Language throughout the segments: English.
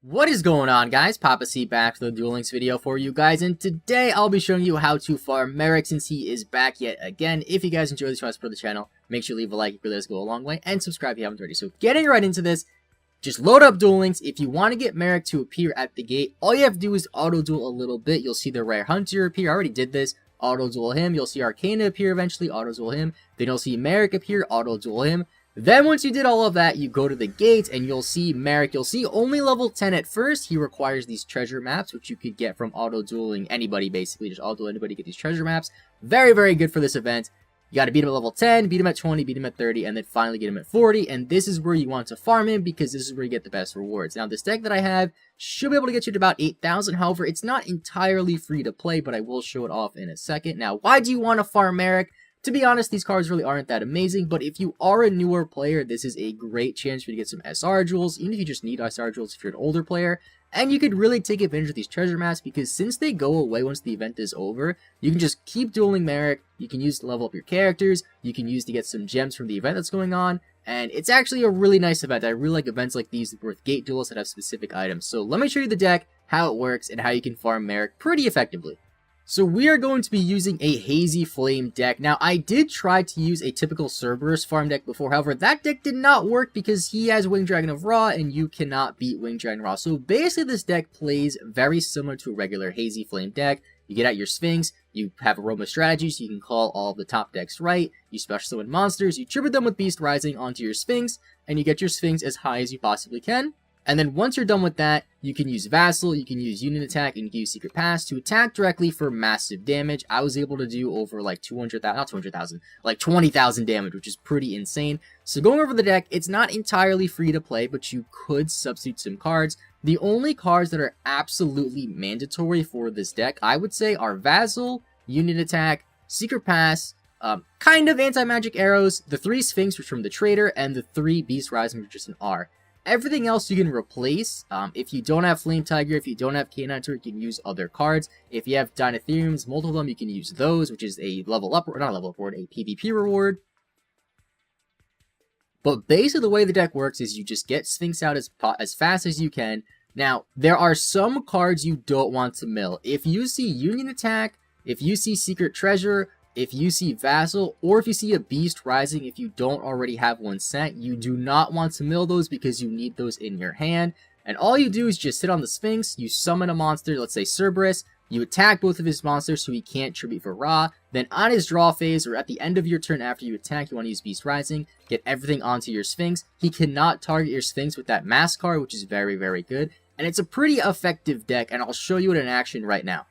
What is going on, guys? PapaSea back with a Duel Links video for you guys, and today I'll be showing you how to farm Marik since he is back yet again. If you guys enjoy this, for the channel, make sure to leave a like, it really does go a long way, and subscribe if you haven't already. So getting right into this, just load up Duel Links. If you want to get Marik to appear at the gate, all you have to do is auto-duel a little bit. You'll see the Rare Hunter appear. I already did this. Auto-duel him. You'll see Arcana appear eventually. Auto-duel him. Then you'll see Marik appear. Auto-duel him. Then once you did all of that, you go to the gate and you'll see Marik. You'll see only level 10 at first. He requires these treasure maps, which you could get from auto-dueling anybody, basically. Just auto-duel anybody, get these treasure maps. Very, very good for this event. You got to beat him at level 10, beat him at 20, beat him at 30, and then finally get him at 40. And this is where you want to farm him because this is where you get the best rewards. Now, this deck that I have should be able to get you to about 8,000. However, it's not entirely free to play, but I will show it off in a second. Now, why do you want to farm Marik? To be honest, these cards really aren't that amazing, but if you are a newer player, this is a great chance for you to get some SR jewels, even if you just need SR jewels if you're an older player. And you could really take advantage of these treasure maps because since they go away once the event is over, you can just keep dueling Marik, you can use to level up your characters, you can use to get some gems from the event that's going on, and it's actually a really nice event. I really like events like these with gate duels that have specific items. So let me show you the deck, how it works, and how you can farm Marik pretty effectively. So we are going to be using a Hazy Flame deck. Now, I did try to use a typical Cerberus farm deck before. However, that deck did not work because he has Winged Dragon of Ra, and you cannot beat Winged Dragon Ra. So basically, this deck plays very similar to a regular Hazy Flame deck. You get out your Sphinx, you have Aroma strategy, so you can call all of the top decks right. You special summon monsters, you tribute them with Beast Rising onto your Sphinx, and you get your Sphinx as high as you possibly can. And then once you're done with that, you can use Vassal, you can use Union Attack, and you can use Secret Pass to attack directly for massive damage. I was able to do over like 200,000, not 200,000, like 20,000 damage, which is pretty insane. So going over the deck, it's not entirely free to play, but you could substitute some cards. The only cards that are absolutely mandatory for this deck, I would say, are Vassal, Union Attack, Secret Pass, kind of Anti-Magic Arrows, the 3 Sphinx, which is from the Trader, and the 3 Beast Rising, which is just an R. Everything else you can replace. If you don't have Flame Tiger, if you don't have Canine Turret, you can use other cards. If you have Dinotheriums, multiple of them, you can use those, which is a level up, or not a level up reward, a PvP reward. But basically the way the deck works is you just get Sphinx out as fast as you can. Now, there are some cards you don't want to mill. If you see Union Attack, if you see Secret Treasure, if you see Vassal, or if you see a Beast Rising, if you don't already have one sent, you do not want to mill those because you need those in your hand. And all you do is just sit on the Sphinx, you summon a monster, let's say Cerberus, you attack both of his monsters so he can't tribute for Ra, then on his draw phase, or at the end of your turn after you attack, you want to use Beast Rising, get everything onto your Sphinx. He cannot target your Sphinx with that Mask card, which is very, very good. And it's a pretty effective deck, and I'll show you it in action right now.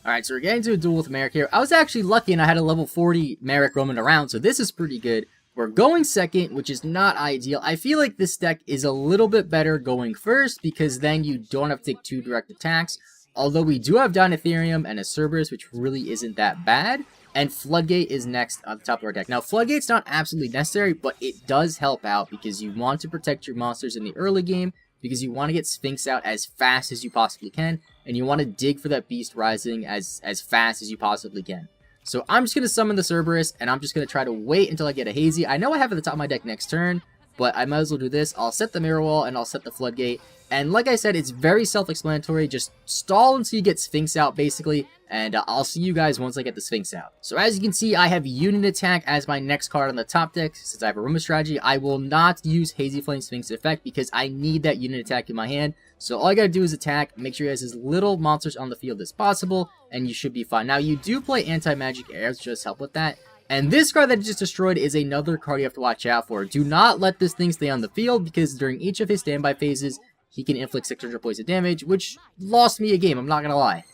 Alright, so we're getting to a duel with Marik here. I was actually lucky and I had a level 40 Marik roaming around, so this is pretty good. We're going second, which is not ideal. I feel like this deck is a little bit better going first, because then you don't have to take 2 direct attacks. Although we do have Dinotherium and a Cerberus, which really isn't that bad. And Floodgate is next on the top of our deck. Now, Floodgate's not absolutely necessary, but it does help out, because you want to protect your monsters in the early game, because you want to get Sphinx out as fast as you possibly can, and you want to dig for that Beast Rising as fast as you possibly can. So I'm just going to summon the Cerberus, and I'm just going to try to wait until I get a Hazy. I know I have it at the top of my deck next turn, but I might as well do this. I'll set the Mirror Wall, and I'll set the Floodgate. And like I said, it's very self-explanatory. Just stall until you get Sphinx out, basically, and I'll see you guys once I get the Sphinx out. So as you can see, I have Union Attack as my next card on the top deck. Since I have Aroma strategy, I will not use Hazy Flame Sphinx effect because I need that Union Attack in my hand. So all I gotta do is attack, make sure you guys have as little monsters on the field as possible, and you should be fine. Now, you do play Anti-Magic Arrows, just help with that. And this card that I just destroyed is another card you have to watch out for. Do not let this thing stay on the field, because during each of his standby phases, he can inflict 600 points of damage, which lost me a game, I'm not gonna lie.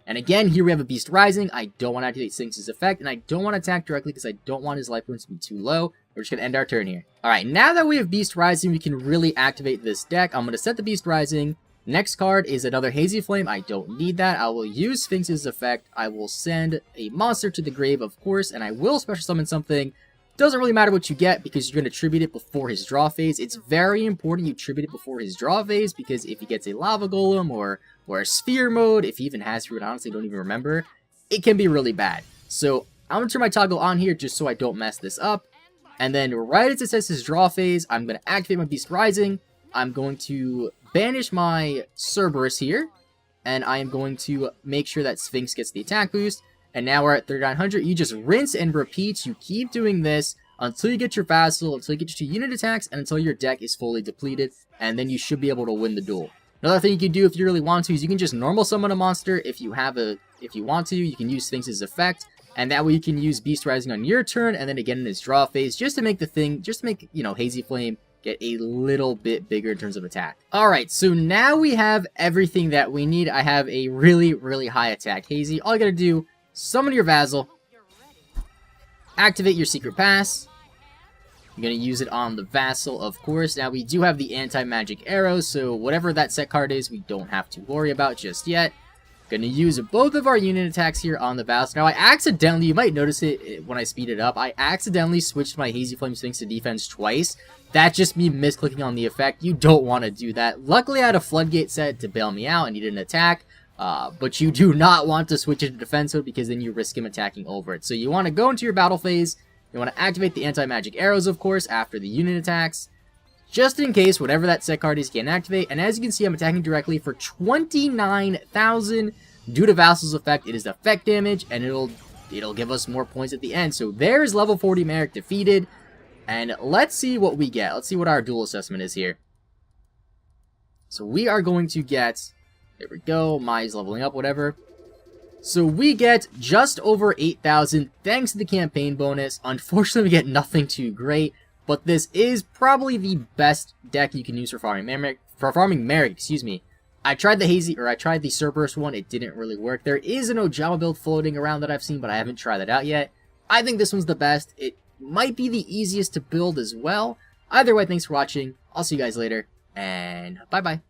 And again, here we have a Beast Rising. I don't want to activate Sphinx's effect, and I don't want to attack directly because I don't want his life points to be too low. We're just going to end our turn here. Alright, now that we have Beast Rising, we can really activate this deck. I'm going to set the Beast Rising. Next card is another Hazy Flame. I don't need that. I will use Sphinx's effect. I will send a monster to the grave, of course, and I will special summon something. Doesn't really matter what you get because you're going to tribute it before his draw phase. It's very important you tribute it before his draw phase, because if he gets a Lava Golem or a Sphere mode, if he even has Sphere, I honestly don't even remember, it can be really bad. So I'm going to turn my toggle on here just so I don't mess this up. And then right as it says his draw phase, I'm going to activate my Beast Rising. I'm going to banish my Cerberus here, and I am going to make sure that Sphinx gets the attack boost. And now we're at 3900. You just rinse and repeat. You keep doing this until you get your Vassal, until you get your 2 unit attacks, and until your deck is fully depleted, and then you should be able to win the duel. Another thing you can do if you really want to is you can just normal summon a monster. If you want to, you can use Sphinx's effect, and that way you can use Beast Rising on your turn, and then again in his draw phase, just to make Hazy Flame get a little bit bigger in terms of attack. Alright, so now we have everything that we need. I have a really, really high attack Hazy. All you gotta do, summon your Vassal, activate your Secret Pass. You're going to use it on the Vassal, of course. Now, we do have the anti-magic arrows, so whatever that set card is, we don't have to worry about just yet. Going to use both of our unit attacks here on the Vassal. Now, I accidentally, you might notice it when I speed it up, I accidentally switched my Hazy Flame Sphinx to defense twice. That's just me misclicking on the effect. You don't want to do that. Luckily, I had a Floodgate set to bail me out. I needed an attack. But you do not want to switch it to defense mode because then you risk him attacking over it. So you want to go into your battle phase. You want to activate the anti-magic arrows, of course, after the unit attacks, just in case whatever that set card is can't activate. And as you can see, I'm attacking directly for 29,000. Due to Vassal's effect, it is effect damage, and it'll give us more points at the end. So there's level 40 Marik defeated, and let's see what we get. Let's see what our duel assessment is here. So we are going to get, there we go, Mai's leveling up, whatever. So we get just over 8,000 thanks to the campaign bonus. Unfortunately, we get nothing too great, but this is probably the best deck you can use for farming Marik, excuse me. I tried the Cerberus one, it didn't really work. There is an Ojama build floating around that I've seen, but I haven't tried that out yet. I think this one's the best. It might be the easiest to build as well. Either way, thanks for watching. I'll see you guys later, and bye-bye.